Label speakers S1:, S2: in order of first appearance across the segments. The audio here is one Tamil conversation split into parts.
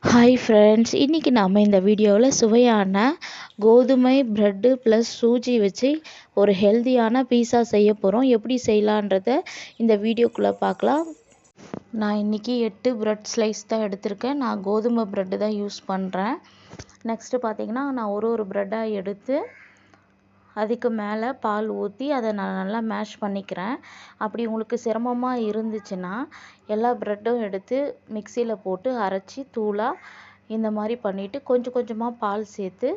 S1: ஹாய் ஃப்ரெண்ட்ஸ், இன்றைக்கி நாம் இந்த வீடியோவில் சுவையான கோதுமை ப்ரெட்டு ப்ளஸ் சூஜி வச்சு ஒரு ஹெல்த்தியான பீஸா செய்ய போகிறோம். எப்படி செய்யலான்றத இந்த வீடியோக்குள்ளே பார்க்கலாம். நான் இன்றைக்கி 8 ப்ரெட் ஸ்லைஸ் தான் எடுத்திருக்கேன். நான் கோதுமை ப்ரெட்டு தான் யூஸ் பண்ணுறேன். நெக்ஸ்ட்டு பார்த்திங்கன்னா நான் ஒரு ப்ரெட்டாக எடுத்து அதுக்கு மேலே பால் ஊற்றி அதை நான் நல்லா மேஷ் பண்ணிக்கிறேன். அப்படி உங்களுக்கு சிரமமாக இருந்துச்சுன்னா எல்லா ப்ரெட்டும் எடுத்து மிக்சியில் போட்டு அரைச்சி தூளாக இந்த மாதிரி பண்ணிவிட்டு கொஞ்சம் கொஞ்சமாக பால் சேர்த்து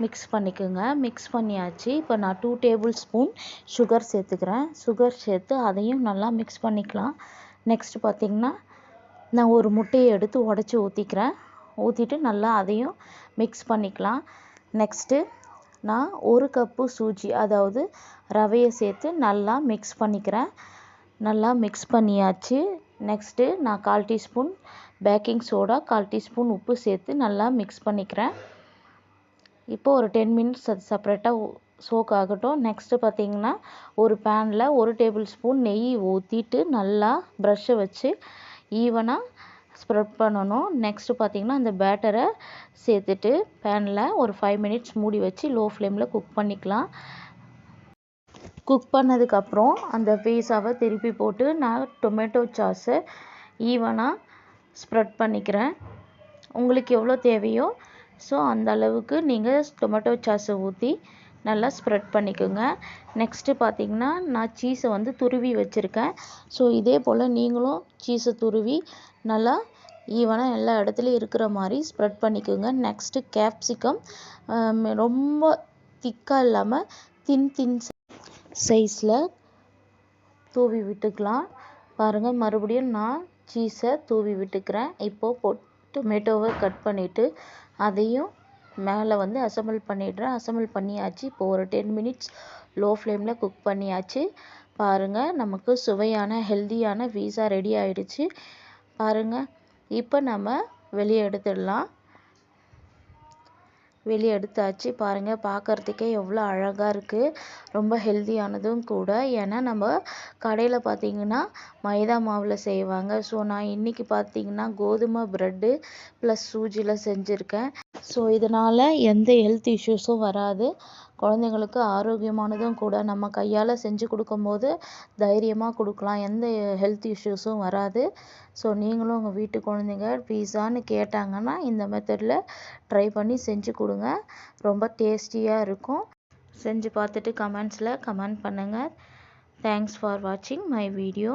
S1: மிக்ஸ் பண்ணிக்கோங்க. மிக்ஸ் பண்ணியாச்சு. இப்போ நான் 2 டேபிள் ஸ்பூன் சுகர் சேர்த்துக்கிறேன். சுகர் சேர்த்து அதையும் நல்லா மிக்ஸ் பண்ணிக்கலாம். நெக்ஸ்ட்டு பார்த்திங்கன்னா நான் ஒரு முட்டையை எடுத்து உடச்சி ஊற்றிட்டு நல்லா அதையும் மிக்ஸ் பண்ணிக்கலாம். நெக்ஸ்ட்டு நான் 1 கப்பு சூஜி அதாவது ரவையை சேர்த்து நல்லா மிக்ஸ் பண்ணிக்கிறேன். நல்லா மிக்ஸ் பண்ணியாச்சு. நெக்ஸ்ட்டு நான் 1/4 டீஸ்பூன் பேக்கிங் சோடா, 1/4 டீஸ்பூன் உப்பு சேர்த்து நல்லா மிக்ஸ் பண்ணிக்கிறேன். இப்போ ஒரு 10 மினிட்ஸ் அது செப்பரேட்டாக சோக் ஆகட்டும். நெக்ஸ்ட்டு பார்த்திங்கன்னா ஒரு பேனில் 1 டேபிள் ஸ்பூன் நெய் ஊற்றிட்டு நல்லா ப்ரஷ்ஷை வச்சு ஈவனாக ஸ்ப்ரெட் பண்ணணும். நெக்ஸ்ட்டு பார்த்திங்கன்னா அந்த பேட்டரை சேர்த்துட்டு பேனில் ஒரு 5 மினிட்ஸ் மூடி வச்சு லோ ஃப்ளேமில் குக் பண்ணிக்கலாம். குக் பண்ணதுக்கப்புறம் அந்த பீஸாவை திருப்பி போட்டு நான் டொமேட்டோ சாஸை ஈவனாக ஸ்ப்ரெட் பண்ணிக்கிறேன். உங்களுக்கு எவ்வளோ தேவையோ அந்த அளவுக்கு நீங்கள் டொமேட்டோ சாஸை ஊற்றி நல்லா ஸ்ப்ரெட் பண்ணிக்கோங்க. நெக்ஸ்ட்டு பார்த்திங்கன்னா நான் சீஸை துருவி வச்சுருக்கேன். இதே போல் நீங்களும் சீஸை துருவி நல்லா ஈவனாக எல்லா இடத்துலையும் இருக்கிற மாதிரி ஸ்ப்ரெட் பண்ணிக்கோங்க. நெக்ஸ்ட்டு கேப்சிகம் ரொம்ப திக்காக இல்லாமல் தின் சைஸில் தூவி விட்டுக்கலாம். பாருங்கள், மறுபடியும் நான் சீஸை தூவி விட்டுக்கிறேன். இப்போது டொமேட்டோவை கட் பண்ணிவிட்டு அதையும் மேலே அசம்பிள் பண்ணிடுறேன். அசம்பிள் பண்ணியாச்சு. இப்போது ஒரு 10 மினிட்ஸ் லோ ஃப்ளேமில் குக் பண்ணியாச்சு. பாருங்கள், நமக்கு சுவையான ஹெல்த்தியான பீஸா ரெடி ஆகிடுச்சு. பாருங்கள், இப்போ நம்ம வெளியே எடுத்தாச்சு. பாருங்கள், பார்க்குறதுக்கே எவ்வளோ அழகாக இருக்குது. ரொம்ப ஹெல்த்தியானதும் கூட. ஏன்னா நம்ம கடையில் பார்த்திங்கன்னா மைதா மாவில் செய்வாங்க. நான் இன்றைக்கி பார்த்திங்கன்னா கோதுமை ப்ரெட்டு ப்ளஸ் சூஜியில் செஞ்சுருக்கேன். இதனால் எந்த ஹெல்த் இஷ்யூஸும் வராது. குழந்தைங்களுக்கு ஆரோக்கியமானதும் கூட. நம்ம கையால் செஞ்சு கொடுக்கும்போது தைரியமாக கொடுக்கலாம். எந்த ஹெல்த் இஷ்யூஸும் வராது. நீங்களும் உங்கள் வீட்டு குழந்தைங்க பீஸான்னு கேட்டாங்கன்னா இந்த மெத்தடில் ட்ரை பண்ணி செஞ்சு கொடுங்க. ரொம்ப டேஸ்டியாக இருக்கும். செஞ்சு பார்த்துட்டு கமெண்ட்ஸில் கமெண்ட் பண்ணுங்கள். தேங்க்ஸ் ஃபார் வாட்சிங் மை வீடியோ.